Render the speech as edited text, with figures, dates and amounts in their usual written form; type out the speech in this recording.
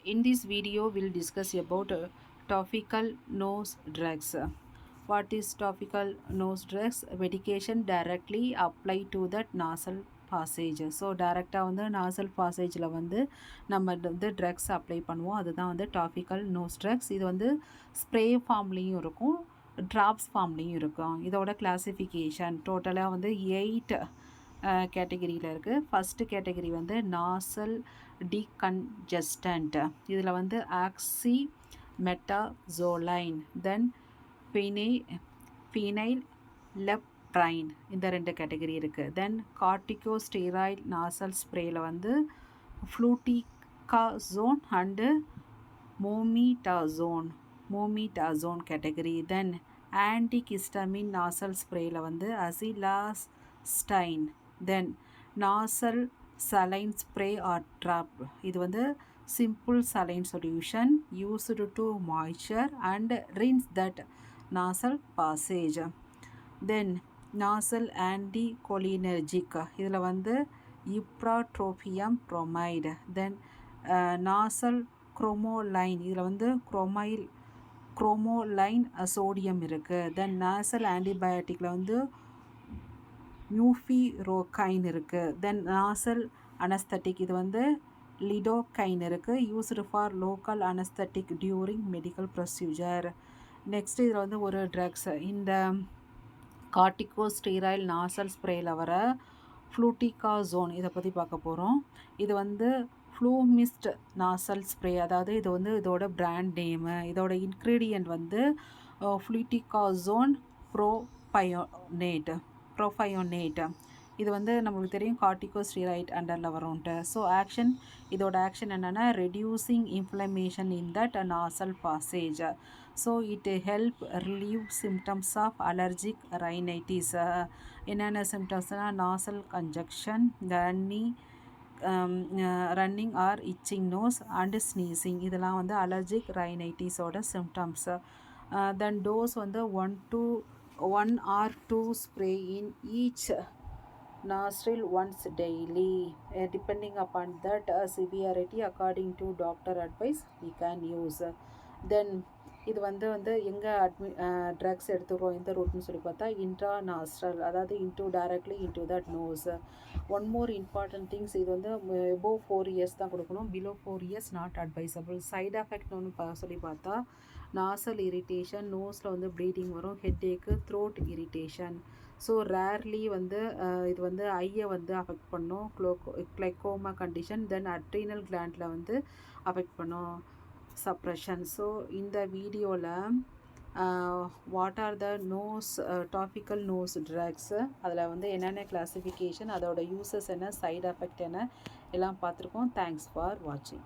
In this video, we'll discuss about topical nose drugs. What is topical nose drugs? Medication directly applied to that nasal passage. So டேரெக்டாக வந்து nozzle பாசேஜில் வந்து நம்ம வந்து drugs apply பண்ணுவோம். அதுதான் வந்து topical nose drugs. இது வந்து ஸ்ப்ரே ஃபார்ம்லேயும் இருக்கும், ட்ராப்ஸ் ஃபார்ம்லேயும் இருக்கும். இதோட கிளாசிஃபிகேஷன் டோட்டலாக வந்து 8 கேட்டகிரியில் இருக்குது. ஃபஸ்ட்டு கேட்டகிரி வந்து நாசல் டிகன்ஜஸ்டன்ட். இதில் வந்து ஆக்சி மெட்டாசோலைன், தென் ஃபீனைல் லெப்ரைன், இந்த 2 கேட்டகிரி இருக்குது. தென் கார்டிகோஸ்டீராய்ட் நாசல் ஸ்ப்ரேயில் வந்து ஃப்ளூட்டிகாசோன் அண்டு மோமிடாசோன் கேட்டகிரி. தென் ஆன்டிகிஸ்டமின் நாசல் ஸ்ப்ரேயில் வந்து அசிலாஸ்டைன். தென் nozzle saline spray or trap. இது வந்து simple saline solution used to moisture and rinse that nasal passage. Then nasal anticholinergic. இதில் வந்து ipratropium bromide. Then nasal chromoline. இதில் வந்து chromoline sodium இருக்குது. Then nasal antibioticல வந்து மியூஃபிரோகைன் இருக்குது. தென் நாசல் அனஸ்தட்டிக், இது வந்து லிடோகைன் இருக்குது, used for local anaesthetic during medical procedure. Next இதில் வந்து ஒரு ட்ரக்ஸ், இந்த கார்டிகோஸ்டீராய்டு நாசல் ஸ்ப்ரேயில் வர ஃப்ளூட்டிகாசோன், இதை பற்றி பார்க்க போகிறோம். இது வந்து ஃப்ளூமிஸ்ட் நாசல் ஸ்ப்ரே, அதாவது இது வந்து இதோட பிராண்ட் நேமு. இதோட இன்க்ரீடியண்ட் வந்து ஃப்ளூட்டிகாசோன் ப்ரோஃபயோனேட். இது வந்து நம்மளுக்கு தெரியும் கார்டிகோஸ்டீராய்ட் அண்டரில் வரும்ன்ட்டு. ஸோ இதோட ஆக்ஷன் என்னென்னா reducing inflammation in that nasal passage. So it help relieve symptoms of allergic rhinitis. என்னென்ன சிம்டம்ஸ்னால் nasal congestion, running or itching nose and sneezing. இதெல்லாம் வந்து அலர்ஜிக் ரைனைட்டிஸோட சிம்டம்ஸ். தென் டோஸ் வந்து 1 or 2 spray in each nostril once daily. Depending upon that severity, according to doctor advice, we can use. Then இது வந்து எங்கே ட்ரக்ஸ் எடுத்துக்கிறோம், எந்த ரூட்னு சொல்லி பார்த்தா இன்ட்ராநாஸ்ட்ரல், அதாவது directly into that nose. One more important things, இது வந்து எபோவ் 4 years தான் கொடுக்கணும், below 4 years not advisable. Side effect ஒன்று சொல்லி பார்த்தா நாசல் இரிட்டேஷன், நோஸில் வந்து ப்ளீடிங் வரும், headache, throat irritation. So rarely வந்து இது வந்து ஐயை வந்து அஃபெக்ட் பண்ணும், கிளைக்கோமா கண்டிஷன். தென் அட்ரீனல் கிளாண்டில் வந்து அஃபெக்ட் பண்ணும், சப்ரெஷன். ஸோ இந்த வீடியோவில் what are the topical nose drugs, அதில் வந்து என்னென்ன கிளாசிஃபிகேஷன், அதோட யூசஸ் என்ன, சைடு எஃபெக்ட் என்ன, எல்லாம் பார்த்துருக்கோம். தேங்க்ஸ் ஃபார் வாட்சிங்.